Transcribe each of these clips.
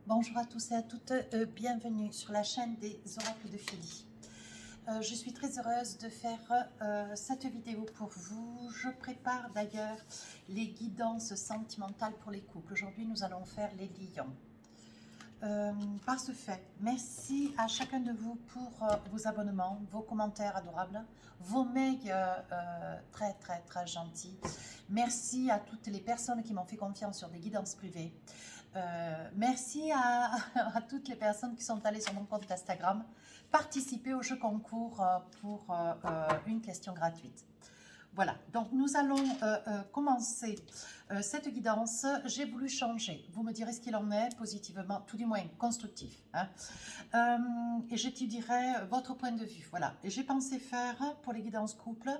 Bonjour à tous et à toutes, bienvenue sur la chaîne des oracles de Philly. Je suis très heureuse de faire cette vidéo pour vous. Je prépare d'ailleurs les guidances sentimentales pour les couples. Aujourd'hui, nous allons faire les lions. Par ce fait, merci à chacun de vous pour vos abonnements, vos commentaires adorables, vos mails très gentils. Merci à toutes les personnes qui m'ont fait confiance sur des guidances privées. Merci à toutes les personnes qui sont allées sur mon compte Instagram participer au jeu concours pour une question gratuite. Voilà, donc nous allons commencer cette guidance. J'ai voulu changer, vous me direz ce qu'il en est, positivement, tout du moins constructif. Hein. Et j'étudierai votre point de vue. Voilà, et j'ai pensé faire pour les guidances couple,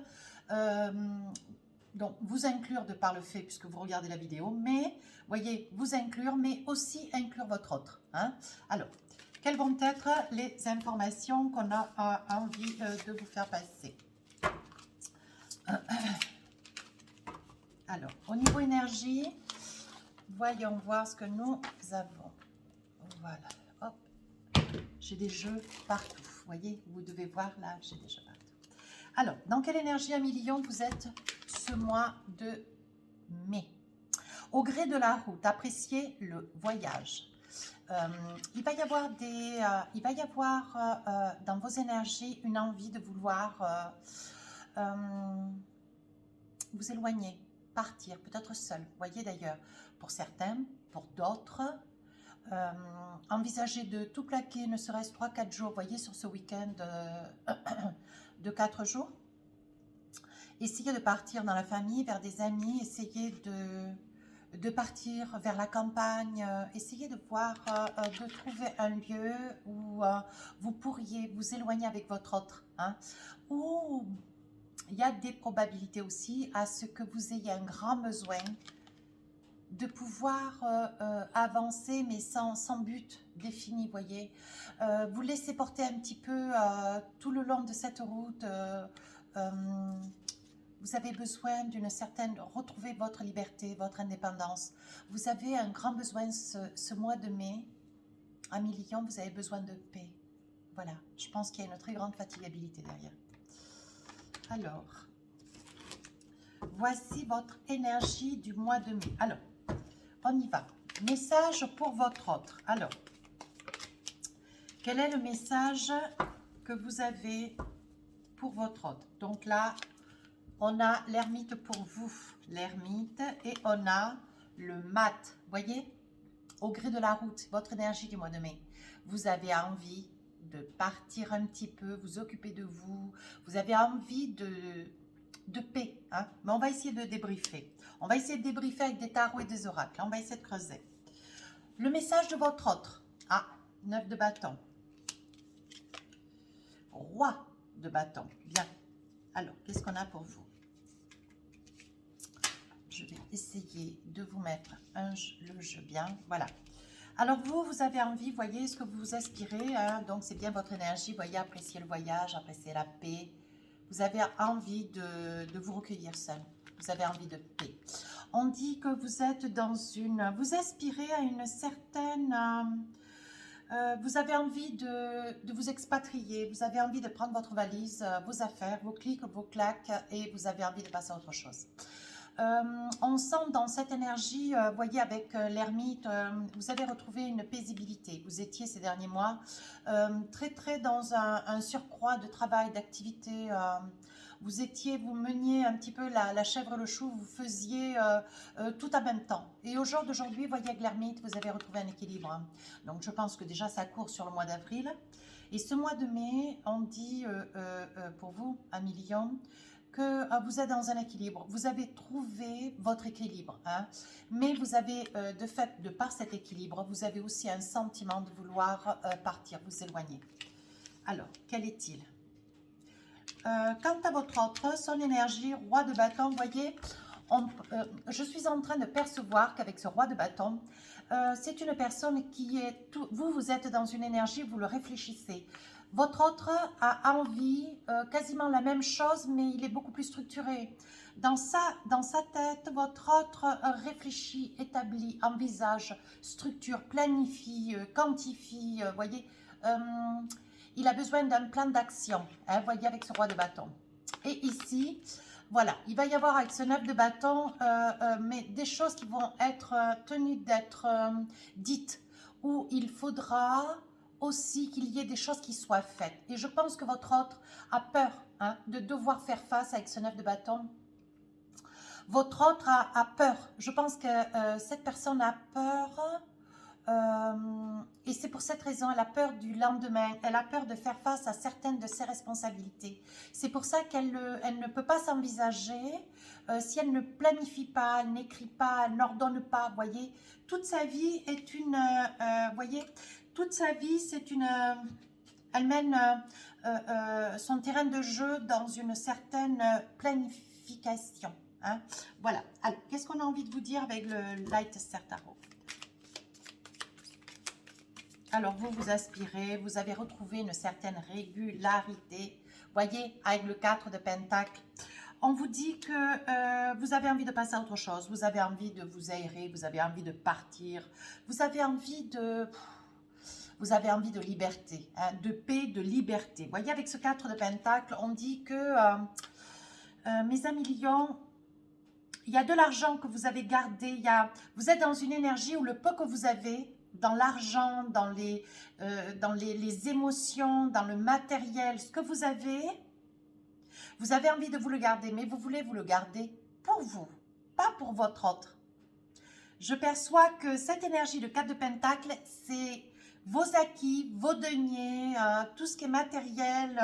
donc vous inclure de par le fait, puisque vous regardez la vidéo, mais, voyez, vous inclure, mais aussi inclure votre autre. Hein. Alors, quelles vont être les informations qu'on a envie de vous faire passer? Alors, au niveau énergie, voyons voir ce que nous avons. Voilà, hop, j'ai des jeux partout. Vous voyez, vous devez voir là, j'ai des jeux partout. Alors, dans quelle énergie à million vous êtes ce mois de mai? Au gré de la route, appréciez le voyage. Il va y avoir dans vos énergies une envie de vouloir vous éloigner, partir, peut-être seul. Vous voyez d'ailleurs, pour certains, pour d'autres, envisagez de tout plaquer, ne serait-ce 3-4 jours, vous voyez, sur ce week-end de 4 jours. Essayez de partir dans la famille, vers des amis, essayez de partir vers la campagne, essayez de voir, de trouver un lieu où vous pourriez vous éloigner avec votre autre, hein, où il y a des probabilités aussi à ce que vous ayez un grand besoin de pouvoir avancer, mais sans but défini, voyez. Vous laissez porter un petit peu tout le long de cette route. Vous avez besoin d'une certaine... Retrouver votre liberté, votre indépendance. Vous avez un grand besoin ce mois de mai. À million, vous avez besoin de paix. Voilà, je pense qu'il y a une très grande fatigabilité derrière. Alors, voici votre énergie du mois de mai. Alors, on y va. Message pour votre autre. Alors, quel est le message que vous avez pour votre autre? Donc là, on a l'ermite pour vous, l'ermite, et on a le mat. Voyez, au gré de la route, votre énergie du mois de mai. Vous avez envie de partir un petit peu, vous occuper de vous. Vous avez envie de paix. Hein? Mais on va essayer de débriefer. On va essayer de débriefer avec des tarots et des oracles. On va essayer de creuser. Le message de votre autre. Ah, 9 de bâton. Roi de bâton. Bien. Alors, qu'est-ce qu'on a pour vous? Je vais essayer de vous mettre le jeu bien. Voilà. Alors vous avez envie, voyez ce que vous aspirez. Hein, donc c'est bien votre énergie. Voyez, apprécier le voyage, apprécier la paix. Vous avez envie de vous recueillir seul. Vous avez envie de paix. On dit que vous êtes dans une... Vous aspirez à une certaine... vous avez envie de vous expatrier. Vous avez envie de prendre votre valise, vos affaires, vos clics, vos claques. Et vous avez envie de passer à autre chose. On sent dans cette énergie, voyez, avec l'ermite, vous avez retrouvé une paisibilité. Vous étiez ces derniers mois très dans un surcroît de travail, d'activité. Vous meniez un petit peu la chèvre le chou, vous faisiez tout en même temps. Et au jour d'aujourd'hui, voyez, avec l'ermite, vous avez retrouvé un équilibre. Hein. Donc je pense que déjà ça court sur le mois d'avril. Et ce mois de mai, on dit pour vous, à million, que vous êtes dans un équilibre, vous avez trouvé votre équilibre, hein, mais vous avez, de fait, de par cet équilibre, vous avez aussi un sentiment de vouloir partir, vous éloigner. Alors, quel est-il? Quant à votre autre, son énergie, roi de bâton, voyez, je suis en train de percevoir qu'avec ce roi de bâton, c'est une personne qui est... Vous êtes dans une énergie, vous le réfléchissez. Votre autre a envie, quasiment la même chose, mais il est beaucoup plus structuré. dans sa tête, votre autre réfléchit, établit, envisage, structure, planifie, quantifie, voyez, il a besoin d'un plan d'action, hein, voyez, avec ce roi de bâton. Et ici, voilà, il va y avoir avec ce 9 de bâton, mais des choses qui vont être tenues d'être dites, où il faudra aussi qu'il y ait des choses qui soient faites. Et je pense que votre autre a peur, hein, de devoir faire face avec ce 9 de bâton. Votre autre a peur. Je pense que cette personne a peur. Et c'est pour cette raison, elle a peur du lendemain, elle a peur de faire face à certaines de ses responsabilités. C'est pour ça qu'elle ne peut pas s'envisager si elle ne planifie pas, elle n'écrit pas, elle n'ordonne pas, voyez. Toute sa vie est une, voyez, toute sa vie c'est une, elle mène son terrain de jeu dans une certaine planification. Hein. Voilà, alors qu'est-ce qu'on a envie de vous dire avec le Light Star Tarot? Alors, vous vous aspirez, vous avez retrouvé une certaine régularité. Voyez, avec le 4 de Pentacle, on vous dit que vous avez envie de passer à autre chose. Vous avez envie de vous aérer, vous avez envie de partir. Vous avez envie de liberté, hein, de paix, de liberté. Voyez, avec ce 4 de Pentacle, on dit que, mes amis lions, il y a de l'argent que vous avez gardé. Vous êtes dans une énergie où le peu que vous avez, dans l'argent, dans les émotions, dans le matériel, ce que vous avez envie de vous le garder, mais vous voulez vous le garder pour vous, pas pour votre autre. Je perçois que cette énergie de 4 de Pentacle, c'est vos acquis, vos deniers, tout ce qui est matériel,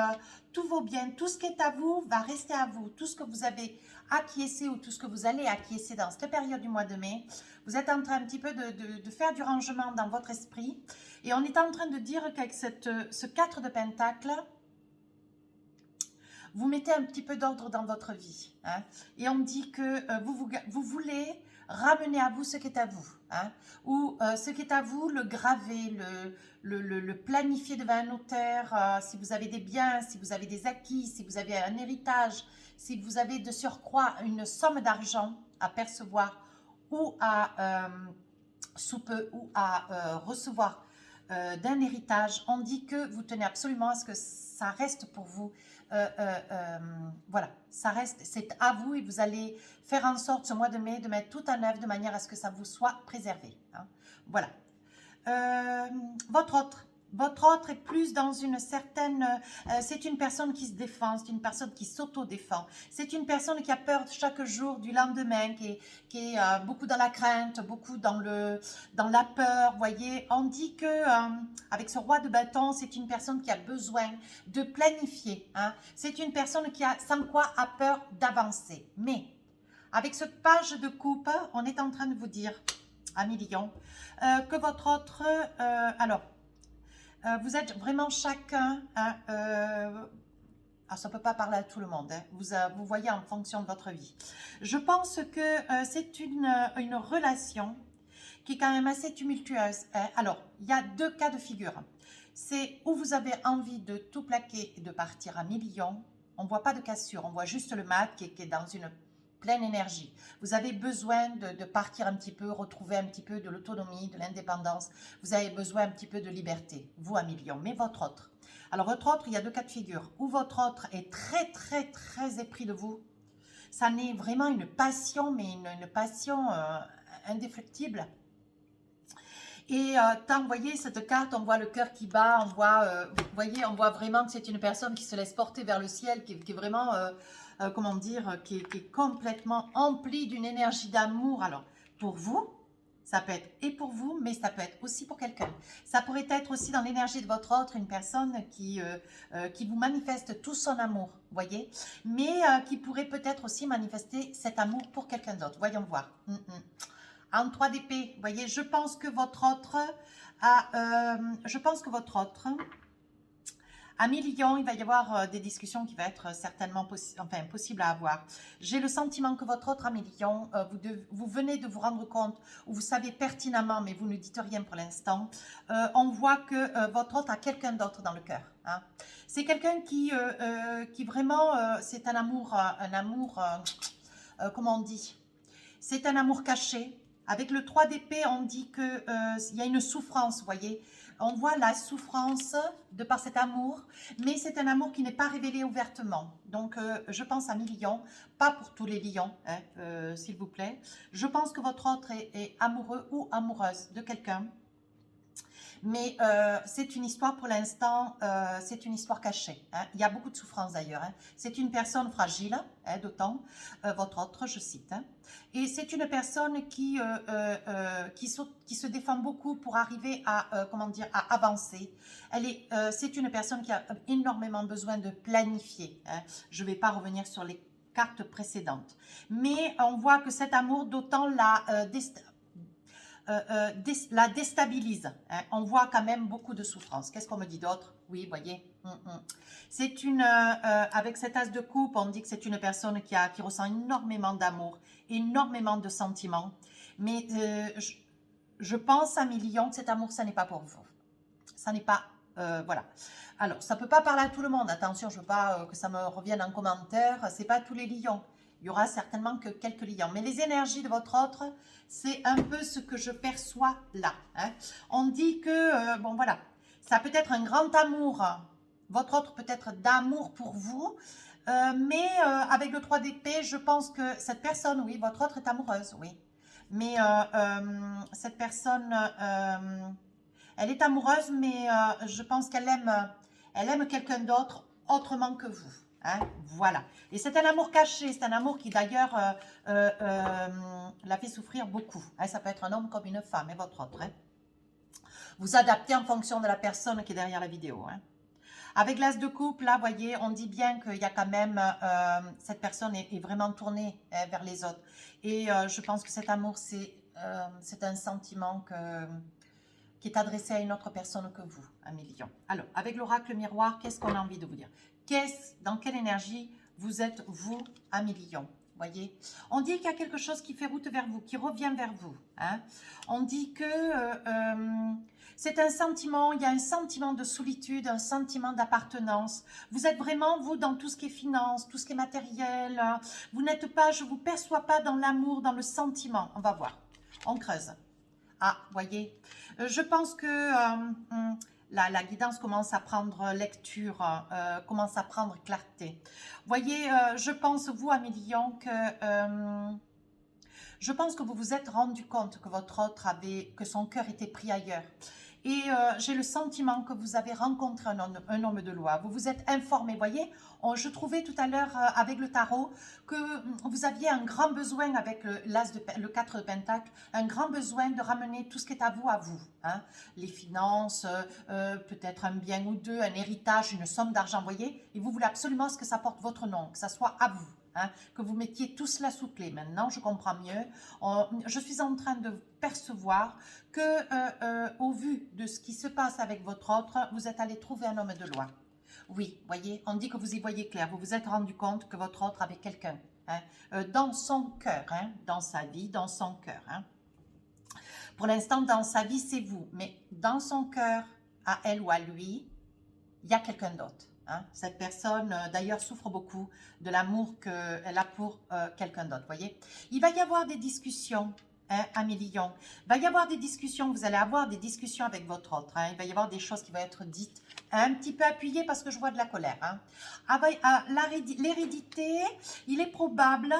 tous vos biens, tout ce qui est à vous va rester à vous. Tout ce que vous avez acquiescé ou tout ce que vous allez acquiescer dans cette période du mois de mai, vous êtes en train un petit peu de faire du rangement dans votre esprit. Et on est en train de dire qu'avec ce 4 de Pentacle, vous mettez un petit peu d'ordre dans votre vie. Hein, et on dit que vous voulez ramener à vous ce qui est à vous. Hein, ou ce qui est à vous, le graver, le planifier devant un notaire, si vous avez des biens, si vous avez des acquis, si vous avez un héritage, si vous avez de surcroît une somme d'argent à percevoir ou à sous peu ou à recevoir d'un héritage, on dit que vous tenez absolument à ce que ça reste pour vous. Voilà, ça reste, c'est à vous et vous allez faire en sorte ce mois de mai de mettre tout en œuvre de manière à ce que ça vous soit préservé. Hein. Voilà. Votre autre est plus dans une certaine... c'est une personne qui se défend, c'est une personne qui s'auto-défend. C'est une personne qui a peur chaque jour du lendemain, qui est beaucoup dans la crainte, beaucoup dans la peur. Voyez, on dit que avec ce roi de bâton, c'est une personne qui a besoin de planifier. Hein. C'est une personne qui a, sans quoi, a peur d'avancer. Mais avec ce page de coupe, on est en train de vous dire, amis lions, que votre autre... alors, vous êtes vraiment chacun, hein, ça ne peut pas parler à tout le monde, hein, vous voyez en fonction de votre vie. Je pense que c'est une relation qui est quand même assez tumultueuse. Hein. Alors, il y a deux cas de figure. C'est où vous avez envie de tout plaquer et de partir à millions. On ne voit pas de cassure, on voit juste le mat qui est dans une pleine énergie. Vous avez besoin de partir un petit peu, retrouver un petit peu de l'autonomie, de l'indépendance. Vous avez besoin un petit peu de liberté, vous à millions. Mais votre autre. Alors votre autre, il y a deux cas de figure. Ou votre autre est très, très, très épris de vous. Ça n'est vraiment une passion, mais une passion indéfectible. Et tant, vous voyez, cette carte, on voit le cœur qui bat, on voit, vous voyez, on voit vraiment que c'est une personne qui se laisse porter vers le ciel, qui est vraiment... comment dire, qui est complètement empli d'une énergie d'amour. Alors, pour vous, ça peut être et pour vous, mais ça peut être aussi pour quelqu'un. Ça pourrait être aussi dans l'énergie de votre autre, une personne qui vous manifeste tout son amour, voyez, mais qui pourrait peut-être aussi manifester cet amour pour quelqu'un d'autre. Voyons voir. En 3 d'épée, voyez, je pense que votre autre à millions, il va y avoir des discussions qui vont être certainement possibles à avoir. J'ai le sentiment que votre autre à millions, vous venez de vous rendre compte, ou vous savez pertinemment, mais vous ne dites rien pour l'instant, on voit que votre autre a quelqu'un d'autre dans le cœur. Hein. C'est quelqu'un qui vraiment, c'est un amour comment on dit, c'est un amour caché. Avec le 3 d'épée, on dit qu'il y a une souffrance, vous voyez. On voit la souffrance de par cet amour, mais c'est un amour qui n'est pas révélé ouvertement. Donc, je pense à 1000 lions, pas pour tous les lions, hein, s'il vous plaît. Je pense que votre autre est amoureux ou amoureuse de quelqu'un. Mais c'est une histoire pour l'instant, c'est une histoire cachée. Hein. Il y a beaucoup de souffrance d'ailleurs. Hein. C'est une personne fragile, hein, d'autant, votre autre, je cite. Hein. Et c'est une personne qui se défend beaucoup pour arriver à, comment dire, à avancer. C'est une personne qui a énormément besoin de planifier. Hein. Je ne vais pas revenir sur les cartes précédentes. Mais on voit que cet amour, d'autant la déstabilise. Hein. On voit quand même beaucoup de souffrance. Qu'est-ce qu'on me dit d'autre? Oui, voyez. C'est une, avec cet as de coupe, on dit que c'est une personne qui ressent énormément d'amour, énormément de sentiments. Mais je pense à 1000 lions que cet amour, ça n'est pas pour vous. Ça n'est pas, voilà. Alors, ça ne peut pas parler à tout le monde. Attention, je ne veux pas que ça me revienne en commentaire. Ce n'est pas tous les lions. Il y aura certainement que quelques lions. Mais les énergies de votre autre, c'est un peu ce que je perçois là. Hein. On dit que, bon voilà, ça peut être un grand amour. Votre autre peut être d'amour pour vous. Mais avec le 3 d'épée, je pense que cette personne, oui, votre autre est amoureuse, oui. Mais cette personne, elle est amoureuse, mais je pense qu'elle aime quelqu'un d'autre autrement que vous. Hein, voilà. Et c'est un amour caché, c'est un amour qui d'ailleurs la fait souffrir beaucoup. Hein, ça peut être un homme comme une femme, et votre autre. Hein. Vous adaptez en fonction de la personne qui est derrière la vidéo. Hein. Avec l'as de coupe, là, vous voyez, on dit bien qu'il y a quand même, cette personne est vraiment tournée hein, vers les autres. Et je pense que cet amour, c'est un sentiment qui est adressé à une autre personne que vous, 1 000 000. Alors, avec l'oracle miroir, qu'est-ce qu'on a envie de vous dire? Dans quelle énergie vous êtes, vous, 1 000 000? Voyez, on dit qu'il y a quelque chose qui fait route vers vous, qui revient vers vous. Hein. On dit que c'est un sentiment, il y a un sentiment de solitude, un sentiment d'appartenance. Vous êtes vraiment, vous, dans tout ce qui est finance, tout ce qui est matériel. Vous n'êtes pas, je ne vous perçois pas dans l'amour, dans le sentiment. On va voir, on creuse. Ah, voyez, je pense que la guidance commence à prendre lecture, commence à prendre clarté. Voyez, je pense, vous, 1 000 000, je pense que vous vous êtes rendu compte que votre autre que son cœur était pris ailleurs. Et j'ai le sentiment que vous avez rencontré un homme de loi. Vous vous êtes informé, voyez. Je trouvais tout à l'heure avec le tarot que vous aviez un grand besoin avec le 4 de Pentacle, un grand besoin de ramener tout ce qui est à vous. Hein. Les finances, peut-être un bien ou deux, un héritage, une somme d'argent, voyez. Et vous voulez absolument ce que ça porte votre nom, que ça soit à vous. Hein, que vous mettiez tout cela sous clé. Maintenant, je comprends mieux. Je suis en train de percevoir que, au vu de ce qui se passe avec votre autre, vous êtes allé trouver un homme de loi. Oui, voyez, on dit que vous y voyez clair. Vous vous êtes rendu compte que votre autre avait quelqu'un hein, dans son cœur, hein, dans sa vie, dans son cœur. Hein. Pour l'instant, dans sa vie, c'est vous. Mais dans son cœur, à elle ou à lui, il y a quelqu'un d'autre. Hein. Cette personne, d'ailleurs, souffre beaucoup de l'amour qu'elle a pour quelqu'un d'autre. Voyez, il va y avoir des discussions, hein, 1 000 000. Il va y avoir des discussions, vous allez avoir des discussions avec votre autre. Hein. Il va y avoir des choses qui vont être dites un petit peu appuyées parce que je vois de la colère. Hein. L'hérédité, il est probable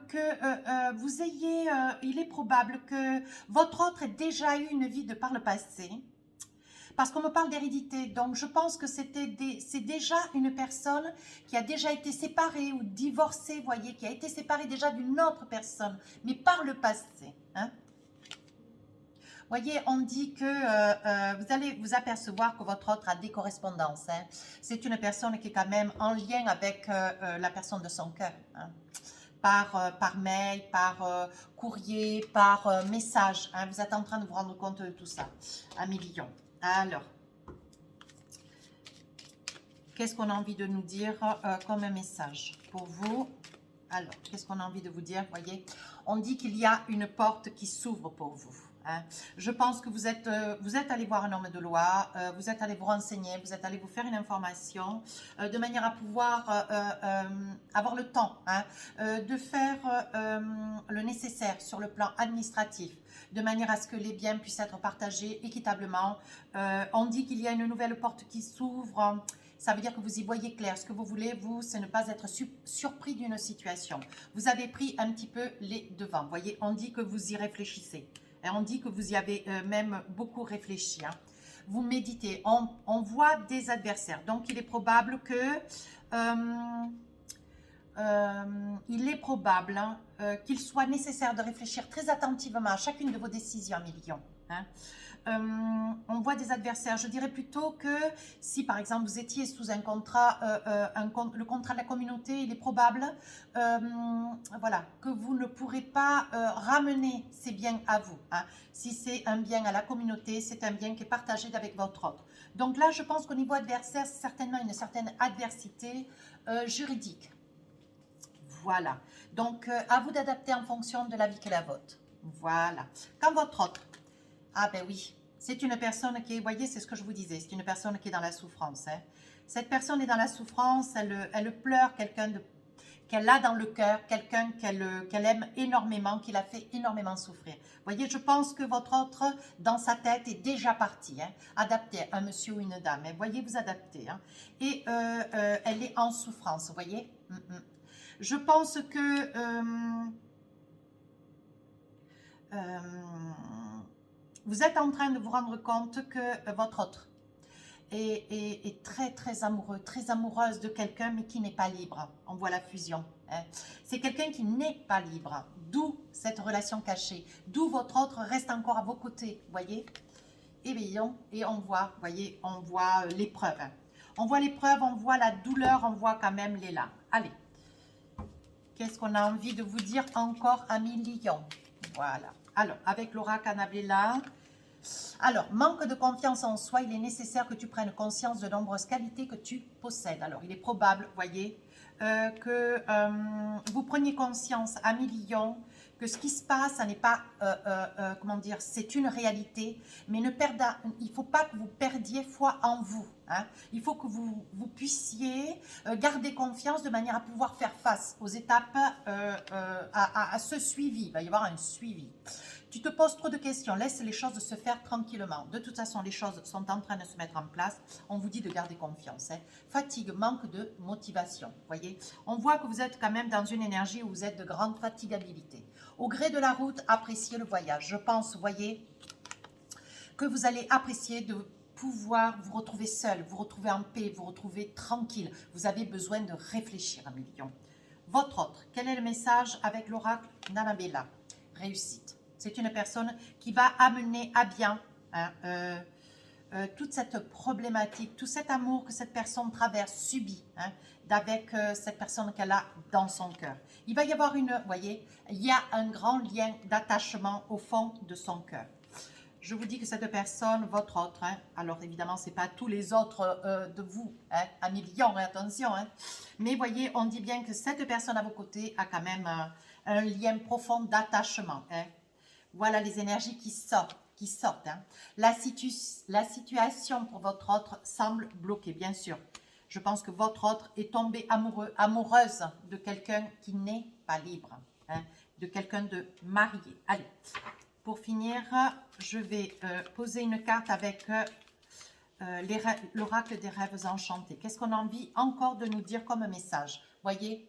que vous ayez, il est probable que votre autre ait déjà eu une vie de par le passé. Parce qu'on me parle d'hérédité, donc je pense que c'est déjà une personne qui a déjà été séparée ou divorcée, voyez, qui a été séparée déjà d'une autre personne, mais par le passé. Hein. Voyez, on dit que vous allez vous apercevoir que votre autre a des correspondances. Hein. C'est une personne qui est quand même en lien avec la personne de son cœur. Hein. Par mail, par courrier, par message. Hein. Vous êtes en train de vous rendre compte de tout ça. 1 000 000. Alors, qu'est-ce qu'on a envie de nous dire comme un message pour vous? Alors, qu'est-ce qu'on a envie de vous dire? Voyez, on dit qu'il y a une porte qui s'ouvre pour vous. hein. Je pense que vous êtes allé voir un homme de loi, vous êtes allé vous renseigner, vous êtes allé vous faire une information, de manière à pouvoir avoir le temps, hein, de faire le nécessaire sur le plan administratif, de manière à ce que les biens puissent être partagés équitablement. On dit qu'il y a une nouvelle porte qui s'ouvre. Ça veut dire que vous y voyez clair. Ce que vous voulez, vous, c'est ne pas être surpris d'une situation. Vous avez pris un petit peu les devants. Vous voyez, on dit que vous y réfléchissez. Et on dit que vous y avez même beaucoup réfléchi, hein. Vous méditez. On voit des adversaires. Donc, il est probable que... hein, qu'il soit nécessaire de réfléchir très attentivement à chacune de vos décisions, mes lions, hein. On voit des adversaires. Je dirais plutôt que si par exemple vous étiez sous un contrat, le contrat de la communauté, il est probable voilà, que vous ne pourrez pas ramener ces biens à vous, hein. Si c'est un bien à la communauté, c'est un bien qui est partagé avec votre autre. Donc là, je pense qu'au niveau adversaire, c'est certainement une certaine adversité juridique. Voilà. Donc, à vous d'adapter en fonction de la vie qu'elle a vôtre. Voilà. Quand votre autre, ah ben oui, c'est une personne qui est, vous voyez, c'est ce que je vous disais, c'est une personne qui est dans la souffrance, hein. Cette personne est dans la souffrance, elle pleure quelqu'un qu'elle a dans le cœur, quelqu'un qu'elle aime énormément, qui l'a fait énormément souffrir. Vous voyez, je pense que votre autre, dans sa tête, est déjà parti, hein, adapté, un monsieur ou une dame. Hein. Voyez, vous adaptez. Hein. Et elle est en souffrance, vous voyez. Je pense que... vous êtes en train de vous rendre compte que votre autre est très très amoureux, très amoureuse de quelqu'un mais qui n'est pas libre. On voit la fusion. Hein. C'est quelqu'un qui n'est pas libre, d'où cette relation cachée, d'où votre autre reste encore à vos côtés, voyez. Et on voit, voyez, on voit l'épreuve. On voit l'épreuve, on voit la douleur, on voit quand même les larmes. Allez, qu'est-ce qu'on a envie de vous dire encore, amis lions? Voilà. Alors, avec l'oracle Annabella. Alors, manque de confiance en soi, il est nécessaire que tu prennes conscience de nombreuses qualités que tu possèdes. Alors, il est probable, voyez, que vous preniez conscience, amis lions, que ce qui se passe, ça n'est pas, comment dire, c'est une réalité, mais il ne faut pas que vous perdiez foi en vous. Hein. Il faut que vous puissiez garder confiance de manière à pouvoir faire face aux étapes, à ce suivi. Il va y avoir un suivi. Tu te poses trop de questions, laisse les choses se faire tranquillement. De toute façon, les choses sont en train de se mettre en place. On vous dit de garder confiance. Hein. Fatigue, manque de motivation. Voyez, on voit que vous êtes quand même dans une énergie où vous êtes de grande fatigabilité. Au gré de la route, appréciez le voyage. Je pense, voyez, que vous allez apprécier de pouvoir vous retrouver seul, vous retrouver en paix, vous retrouver tranquille. Vous avez besoin de réfléchir, amis lions. Votre autre, quel est le message avec l'oracle d'Annabella? Réussite. C'est une personne qui va amener à bien hein, toute cette problématique, tout cet amour que cette personne traverse, subit, hein, avec cette personne qu'elle a dans son cœur. Il va y avoir vous voyez, il y a un grand lien d'attachement au fond de son cœur. Je vous dis que cette personne, votre autre, hein, alors évidemment, ce n'est pas tous les autres de vous, hein, amis lions, attention, hein, mais voyez, on dit bien que cette personne à vos côtés a quand même un lien profond d'attachement. Hein. Voilà les énergies qui sortent. Hein. La situation pour votre autre semble bloquée, bien sûr. Je pense que votre autre est tombée amoureuse de quelqu'un qui n'est pas libre, hein, de quelqu'un de marié. Allez, pour finir, je vais poser une carte avec l'oracle des rêves enchantés. Qu'est-ce qu'on a envie encore de nous dire comme message? Voyez,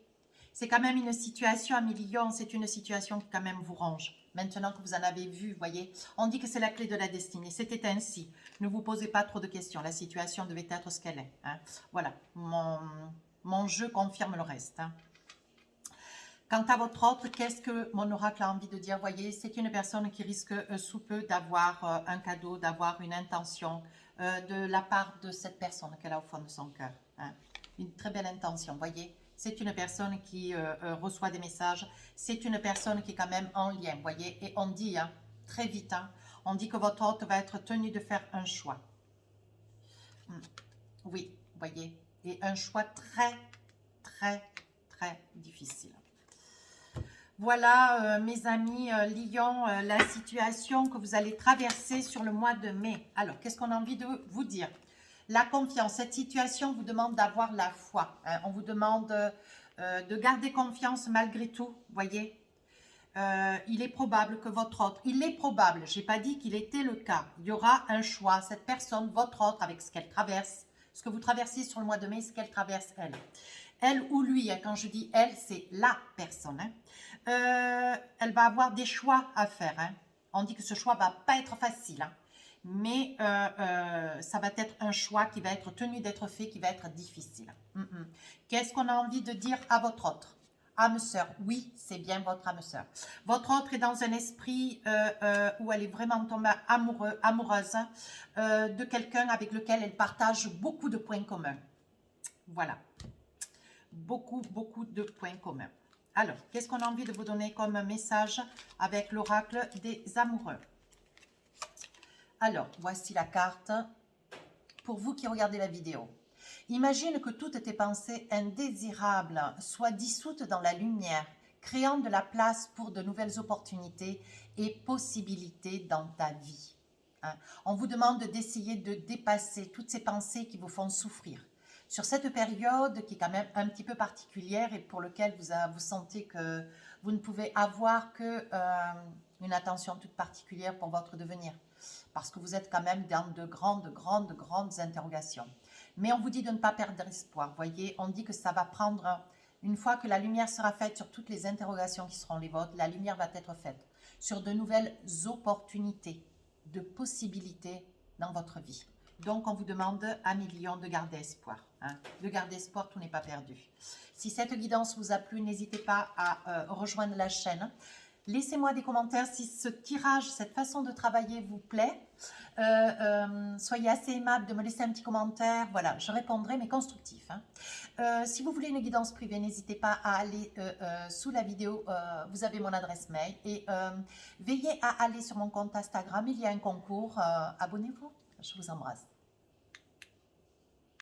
c'est quand même une situation, amis lions, c'est une situation qui quand même vous ronge. Maintenant que vous en avez vu, voyez, on dit que c'est la clé de la destinée. C'était ainsi. Ne vous posez pas trop de questions. La situation devait être ce qu'elle est. Hein. Voilà, mon jeu confirme le reste. Hein. Quant à votre autre, qu'est-ce que mon oracle a envie de dire? Voyez, c'est une personne qui risque sous peu d'avoir un cadeau, d'avoir une intention de la part de cette personne qu'elle a au fond de son cœur. Hein. Une très belle intention, voyez. C'est une personne qui reçoit des messages. C'est une personne qui est quand même en lien, voyez. Et on dit, hein, très vite, hein, on dit que votre hôte va être tenu de faire un choix. Oui, voyez. Et un choix très, très, très difficile. Voilà, mes amis Lion, la situation que vous allez traverser sur le mois de mai. Alors, qu'est-ce qu'on a envie de vous dire? La confiance. Cette situation vous demande d'avoir la foi, hein. On vous demande de garder confiance malgré tout, voyez. Il est probable que votre autre, il est probable, je n'ai pas dit qu'il était le cas, il y aura un choix, cette personne, votre autre, avec ce qu'elle traverse, ce que vous traversez sur le mois de mai, ce qu'elle traverse elle. Elle ou lui, hein, quand je dis elle, c'est la personne. Hein. Elle va avoir des choix à faire. Hein. On dit que ce choix va pas être facile, hein, mais ça va être un choix qui va être tenu d'être fait, qui va être difficile. Qu'est-ce qu'on a envie de dire à votre autre? Âme sœur, oui, c'est bien votre âme sœur. Votre autre est dans un esprit où elle est vraiment tombée amoureuse de quelqu'un avec lequel elle partage beaucoup de points communs. Voilà, beaucoup de points communs. Alors, qu'est-ce qu'on a envie de vous donner comme message avec l'oracle des amoureux? Alors, voici la carte pour vous qui regardez la vidéo. Imagine que toutes tes pensées indésirables soient dissoutes dans la lumière, créant de la place pour de nouvelles opportunités et possibilités dans ta vie. Hein? On vous demande d'essayer de dépasser toutes ces pensées qui vous font souffrir. Sur cette période qui est quand même un petit peu particulière et pour laquelle vous sentez que vous ne pouvez avoir que une attention toute particulière pour votre devenir. Parce que vous êtes quand même dans de grandes interrogations. Mais on vous dit de ne pas perdre espoir. Voyez, on dit que ça va prendre, une fois que la lumière sera faite sur toutes les interrogations qui seront les vôtres, la lumière va être faite sur de nouvelles opportunités, de possibilités dans votre vie. Donc, on vous demande à millions de garder espoir. Hein. De garder espoir, tout n'est pas perdu. Si cette guidance vous a plu, n'hésitez pas à rejoindre la chaîne. Laissez-moi des commentaires si ce tirage, cette façon de travailler vous plaît. Soyez assez aimable de me laisser un petit commentaire. Voilà, je répondrai, mais constructif. Hein. Si vous voulez une guidance privée, n'hésitez pas à aller sous la vidéo. Vous avez mon adresse mail. Et veillez à aller sur mon compte Instagram. Il y a un concours. Abonnez-vous. Je vous embrasse.